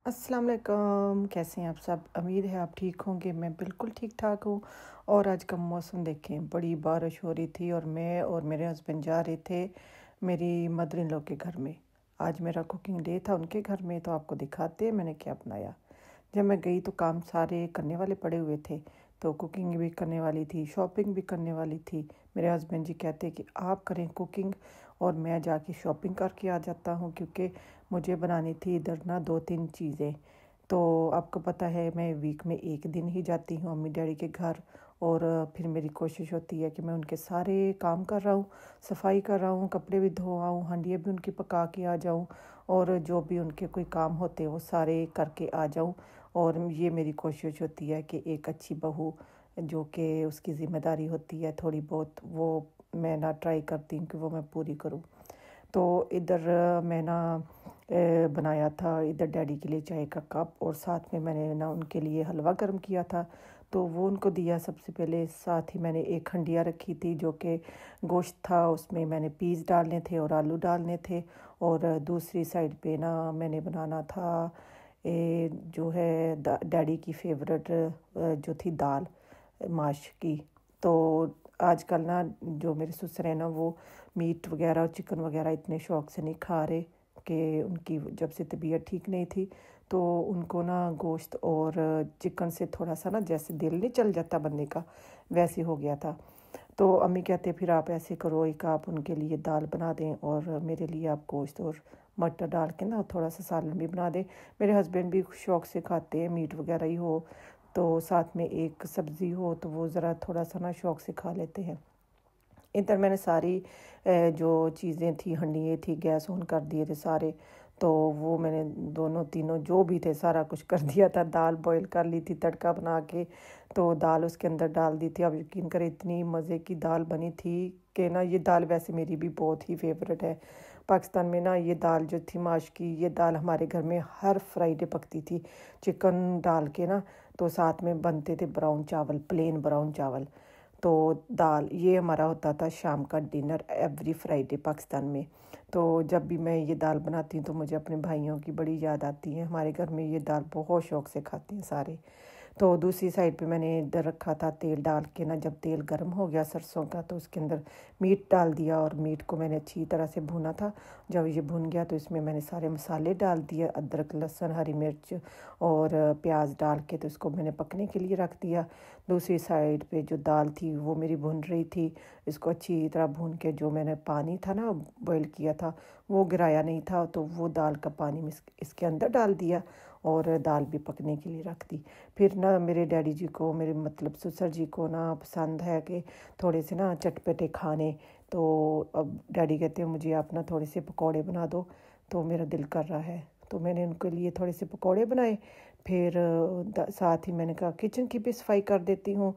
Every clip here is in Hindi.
अस्सलाम वालेकुम। कैसे हैं आप सब? उम्मीद है आप ठीक होंगे। मैं बिल्कुल ठीक ठाक हूँ। और आज का मौसम देखें, बड़ी बारिश हो रही थी और मैं और मेरे हस्बैंड जा रहे थे मेरी मदर इन लॉ के घर में। आज मेरा कुकिंग डे था उनके घर में, तो आपको दिखाते हैं मैंने क्या बनाया। जब मैं गई तो काम सारे करने वाले पड़े हुए थे, तो कुकिंग भी करने वाली थी, शॉपिंग भी करने वाली थी। मेरे हस्बैंड जी कहते कि आप करें कुकिंग और मैं जाके शॉपिंग करके आ जाता हूँ, क्योंकि मुझे बनानी थी इधर ना 2-3 चीज़ें। तो आपको पता है मैं वीक में 1 दिन ही जाती हूँ अम्मी डैडी के घर। और फिर मेरी कोशिश होती है कि मैं उनके सारे काम कर रहा हूँ, सफाई कर रहा हूँ, कपड़े भी धो आऊँ, हांडियाँ भी उनकी पका के आ जाऊँ, और जो भी उनके कोई काम होते हैं वो सारे करके आ जाऊँ। और ये मेरी कोशिश होती है कि एक अच्छी बहू जो कि उसकी ज़िम्मेदारी होती है थोड़ी बहुत, वो मैं ना ट्राई करती हूँ कि वो मैं पूरी करूँ। तो इधर मैं ना बनाया था इधर डैडी के लिए चाय का कप, और साथ में मैंने ना उनके लिए हलवा गर्म किया था, तो वो उनको दिया सबसे पहले। साथ ही मैंने एक हंडिया रखी थी जो कि गोश्त था, उसमें मैंने पीस डालने थे और आलू डालने थे। और दूसरी साइड पे ना मैंने बनाना था जो है डैडी की फेवरेट जो थी दाल माश की। तो आजकल ना जो मेरे ससुर हैं ना, वो मीट वगैरह और चिकन वगैरह इतने शौक़ से नहीं खा रहे, कि उनकी जब से तबीयत ठीक नहीं थी तो उनको ना गोश्त और चिकन से थोड़ा सा ना जैसे दिल नहीं चल जाता बंदे का, वैसे हो गया था। तो अम्मी कहते फिर आप ऐसे करो, एक आप उनके लिए दाल बना दें और मेरे लिए आप गोश्त और मटर डाल के ना थोड़ा सा सालन भी बना दें। मेरे हस्बैंड भी शौक़ से खाते हैं, मीट वगैरह ही हो तो साथ में एक सब्ज़ी हो तो वो ज़रा थोड़ा सा ना शौक़ से खा लेते हैं। इधर मैंने सारी जो चीज़ें थी, हंडिये थी, गैस ऑन कर दिए थे सारे। तो वो मैंने दोनों तीनों जो भी थे सारा कुछ कर दिया था। दाल बॉईल कर ली थी तड़का बना के, तो दाल उसके अंदर डाल दी थी। अब यकीन करें इतनी मज़े की दाल बनी थी कि ना, ये दाल वैसे मेरी भी बहुत ही फेवरेट है। पाकिस्तान में ना ये दाल जो थी माश की, ये दाल हमारे घर में हर फ्राइडे पकती थी चिकन डाल के ना। तो साथ में बनते थे ब्राउन चावल, प्लेन ब्राउन चावल। तो दाल ये हमारा होता था शाम का डिनर एवरी फ्राइडे पाकिस्तान में। तो जब भी मैं ये दाल बनाती हूँ तो मुझे अपने भाइयों की बड़ी याद आती है। हमारे घर में ये दाल बहुत शौक़ से खाते हैं सारे। तो दूसरी साइड पे मैंने इधर रखा था तेल डाल के ना, जब तेल गर्म हो गया सरसों का तो उसके अंदर मीट डाल दिया, और मीट को मैंने अच्छी तरह से भुना था। जब ये भुन गया तो इसमें मैंने सारे मसाले डाल दिए, अदरक लहसुन हरी मिर्च और प्याज डाल के, तो इसको मैंने पकने के लिए रख दिया। दूसरी साइड पे जो दाल थी वो मेरी भुन रही थी। इसको अच्छी तरह भून के जो मैंने पानी था ना बॉईल किया था वो गिराया नहीं था, तो वो दाल का पानी में इसके अंदर डाल दिया और दाल भी पकने के लिए रख दी। फिर ना मेरे डैडी जी को, मेरे मतलब ससुर जी को ना पसंद है कि थोड़े से ना चटपटे खाने। तो अब डैडी कहते हैं मुझे आप ना थोड़े से पकौड़े बना दो, तो मेरा दिल कर रहा है, तो मैंने उनके लिए थोड़े से पकौड़े बनाए। फिर साथ ही मैंने कहा किचन की भी सफाई कर देती हूँ।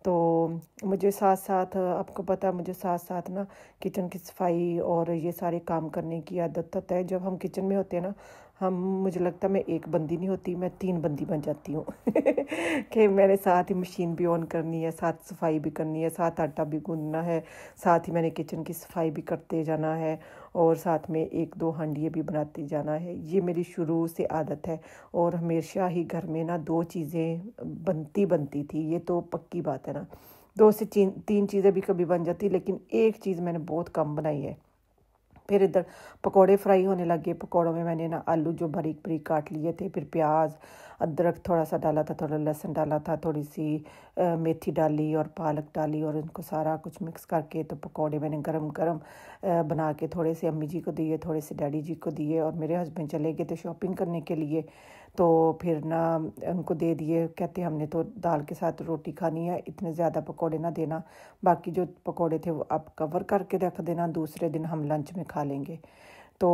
तो मुझे साथ साथ आपको पता, मुझे साथ साथ ना किचन की सफाई और ये सारे काम करने की आदत है। जब हम किचन में होते हैं ना, हम मुझे लगता है मैं एक बंदी नहीं होती, मैं 3 बंदी बन जाती हूँ कि मैंने साथ ही मशीन भी ऑन करनी है, साथ सफाई भी करनी है, साथ आटा भी गूंदना है, साथ ही मैंने किचन की सफाई भी करते जाना है, और साथ में 1-2 हांडिये भी बनाते जाना है। ये मेरी शुरू से आदत है, और हमेशा ही घर में ना 2 चीज़ें बनती थी, ये तो पक्की बात है ना। 2 से 3 चीज़ें भी कभी बन जाती, लेकिन एक चीज़ मैंने बहुत कम बनाई है। फिर इधर पकोड़े फ्राई होने लगे। पकोड़ों में मैंने ना आलू जो बारीक बारीक काट लिए थे, फिर प्याज अदरक थोड़ा सा डाला था, थोड़ा लहसुन डाला था, थोड़ी सी मेथी डाली और पालक डाली, और इनको सारा कुछ मिक्स करके तो पकोड़े मैंने गरम गरम बना के थोड़े से अम्मी जी को दिए, थोड़े से डैडी जी को दिए, और मेरे हस्बैंड चले गए थे शॉपिंग करने के लिए। तो फिर ना उनको दे दिए, कहते हमने तो दाल के साथ रोटी खानी है, इतने ज़्यादा पकोड़े ना देना, बाकी जो पकोड़े थे वो आप कवर करके रख देना, दूसरे दिन हम लंच में खा लेंगे। तो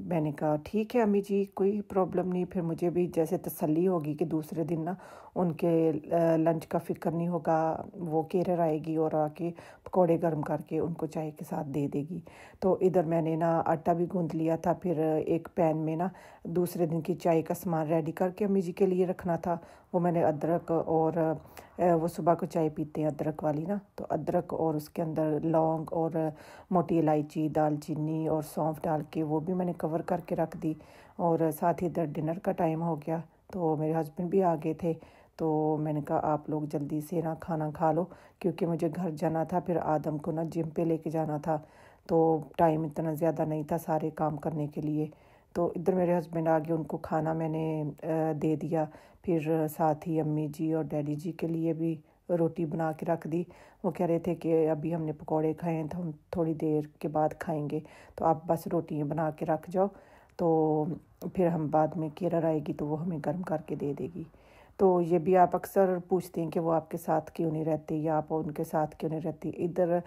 मैंने कहा ठीक है अम्मी जी, कोई प्रॉब्लम नहीं। फिर मुझे भी जैसे तसल्ली होगी कि दूसरे दिन ना उनके लंच का फ़िक्र नहीं होगा, वो केरर आएगी और आके पकोड़े गर्म करके उनको चाय के साथ दे देगी। तो इधर मैंने ना आटा भी गूंद लिया था। फिर एक पैन में ना दूसरे दिन की चाय का सामान रेडी करके अम्मी जी के लिए रखना था। वो मैंने अदरक और वो सुबह को चाय पीते हैं अदरक वाली ना, तो अदरक और उसके अंदर लौंग और मोटी इलायची, दालचीनी और सौंफ डाल के वो भी मैंने कवर करके रख दी। और साथ ही इधर डिनर का टाइम हो गया, तो मेरे हस्बैंड भी आ गए थे। तो मैंने कहा आप लोग जल्दी से ना खाना खा लो, क्योंकि मुझे घर जाना था, फिर आदम को ना जिम पे लेके जाना था, तो टाइम इतना ज़्यादा नहीं था सारे काम करने के लिए। तो इधर मेरे हस्बैंड आ गए, उनको खाना मैंने दे दिया। फिर साथ ही अम्मी जी और डैडी जी के लिए भी रोटी बना के रख दी। वो कह रहे थे कि अभी हमने पकौड़े खाए हैं तो हम थोड़ी देर के बाद खाएंगे, तो आप बस रोटियाँ बना के रख जाओ, तो फिर हम बाद में केरर आएगी तो वो हमें गर्म करके दे देगी। तो ये भी आप अक्सर पूछते हैं कि वो आपके साथ क्यों नहीं रहते या आप उनके साथ क्यों नहीं रहती। इधर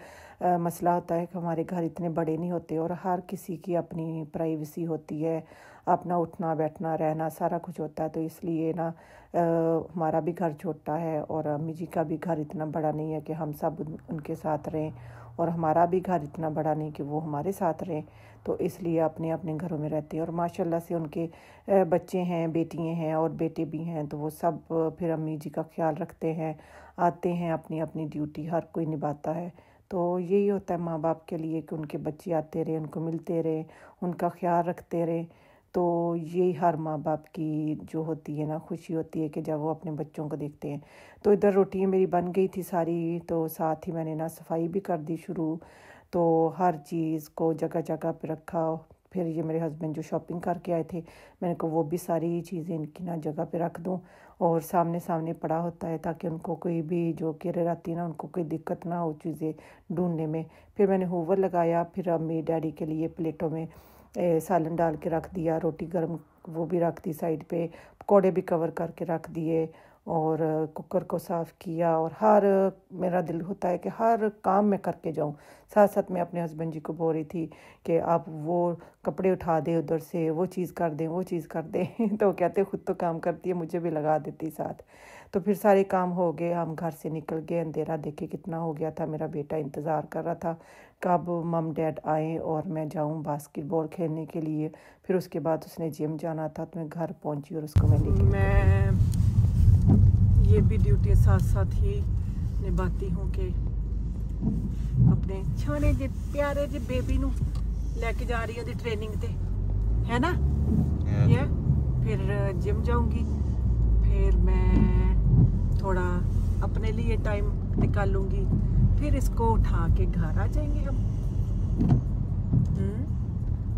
मसला होता है कि हमारे घर इतने बड़े नहीं होते और हर किसी की अपनी प्राइवेसी होती है, अपना उठना बैठना रहना सारा कुछ होता है। तो इसलिए ना हमारा भी घर छोटा है और अम्मी जी का भी घर इतना बड़ा नहीं है कि हम सब उनके साथ रहें, और हमारा भी घर इतना बड़ा नहीं कि वो हमारे साथ रहें। तो इसलिए अपने अपने घरों में रहते हैं। और माशाल्लाह से उनके बच्चे हैं, बेटियां हैं और बेटे भी हैं, तो वो सब फिर अम्मी जी का ख्याल रखते हैं, आते हैं, अपनी अपनी ड्यूटी हर कोई निभाता है। तो यही होता है माँ बाप के लिए कि उनके बच्चे आते रहे, उनको मिलते रहे, उनका ख्याल रखते रहे। तो यही हर माँ बाप की जो होती है ना खुशी होती है कि जब वो अपने बच्चों को देखते हैं। तो इधर रोटियाँ मेरी बन गई थी सारी, तो साथ ही मैंने ना सफाई भी कर दी शुरू, तो हर चीज़ को जगह जगह पे रखा। फिर ये मेरे हस्बैंड जो शॉपिंग करके आए थे, मैंने कहा वो भी सारी चीज़ें इनकी ना जगह पे रख दूं, और सामने सामने पड़ा होता है ताकि उनको कोई भी जो केरर आती है ना उनको कोई दिक्कत ना हो चीज़ें ढूंढने में। फिर मैंने हूवर लगाया, फिर अम्मी डैडी के लिए प्लेटों में सालन डाल के रख दिया, रोटी गर्म वो भी रख दी साइड पे, पकौड़े भी कवर करके रख दिए, और कुकर को साफ़ किया। और हर मेरा दिल होता है कि हर काम मैं करके जाऊं। साथ साथ मैं अपने हस्बैंड जी को बोल रही थी कि आप वो कपड़े उठा दे उधर से, वो चीज़ कर दें, वो चीज़ कर दें तो कहते खुद तो काम करती है, मुझे भी लगा देती साथ। तो फिर सारे काम हो गए, हम घर से निकल गए। अंधेरा देखे कितना हो गया था, मेरा बेटा इंतज़ार कर रहा था कब मम डैड आए और मैं जाऊं बास्केटबॉल खेलने के लिए। फिर उसके बाद उसने जिम जाना था, तो मैं घर पहुंची और उसको मैं ये भी ड्यूटी साथ साथ ही निभाती हूँ कि अपने छोने जे प्यारे जे बेबी नू लेके जा रही है ट्रेनिंग ते, है ना। ये फिर जिम जाऊंगी, फिर मैं थोड़ा अपने लिए टाइम निकालूंगी, फिर इसको उठा के घर आ जाएंगे हम।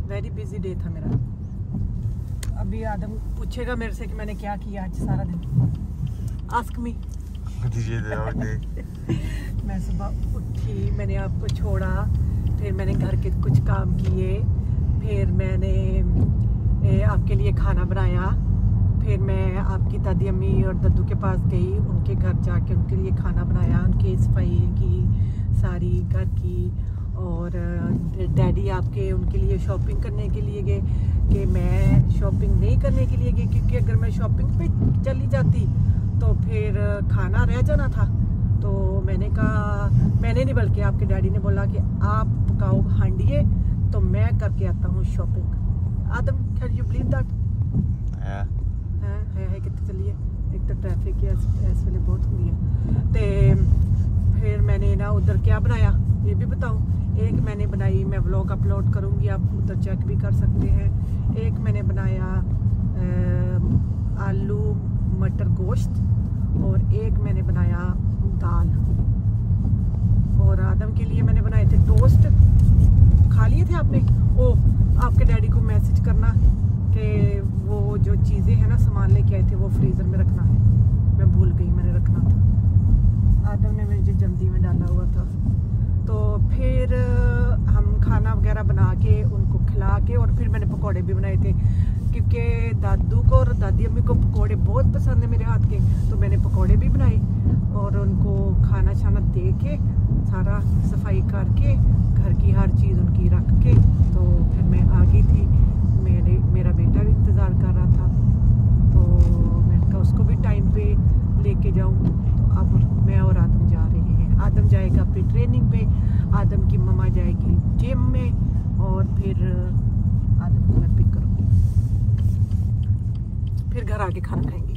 वेरी बिजी डे था मेरा। अभी आदम पूछेगा मेरे से कि मैंने क्या किया आज सारा दिन। Ask me. मैं सुबह उठी, मैंने आपको छोड़ा, फिर मैंने घर के कुछ काम किए, फिर मैंने आपके लिए खाना बनाया, फिर मैं आपकी दादी अम्मी और दद्दू के पास गई, उनके घर जाके उनके लिए खाना बनाया, उनकी सफाई की सारी घर की। और डैडी आपके उनके लिए शॉपिंग करने के लिए गए, कि मैं शॉपिंग नहीं करने के लिए गई, क्योंकि अगर मैं शॉपिंग पे चली जाती तो फिर खाना रह जाना था। तो मैंने कहा, मैंने नहीं बल्कि आपके डैडी ने बोला कि आप पकाओ हांडिए, तो मैं करके आता हूँ shopping. Adam, can you believe that? है कितने चलिए, एक तो ट्रैफिक इस वेले बहुत हुई है। तो फिर मैंने ना उधर क्या बनाया ये भी बताऊँ। एक मैंने बनाई, मैं व्लॉग अपलोड करूँगी, आप उधर चेक भी कर सकते हैं। एक मैंने बनाया आलू मटर गोश्त, और एक मैंने बनाया दाल। और आदम के लिए मैंने बनाए थे टोस्ट। खा लिए थे आपने? ओ, आपके डैडी को मैसेज करना कि वो जो चीज़ें हैं ना सामान लेके आए थे वो फ्रीज़र में रखना है, मैं भूल गई, मैंने रखना था। आदम ने मुझे जल्दी में डाला हुआ था। तो फिर हम खाना वगैरह बना के उनको खिला के, और फिर मैंने पकौड़े भी बनाए थे, क्योंकि दादू को और दादी अम्मी को पकौड़े बहुत पसंद है मेरे हाथ के। तो मैंने पकौड़े भी बनाए और उनको खाना छाना दे के, सारा सफाई करके, घर की हर चीज़ उनकी रख के, तो फिर मैं आ गई थी। मेरा बेटा भी इंतज़ार कर रहा था, तो मैंने कहा उसको भी टाइम पे लेके जाऊँ। तो अब मैं और आदम जा रहे हैं। आदम जाएगा अपनी ट्रेनिंग पे, आदम की मम्मा जाएगी जिम में, और फिर आदम को मैं पिक करूँगी, फिर घर आके खाना खाएंगे।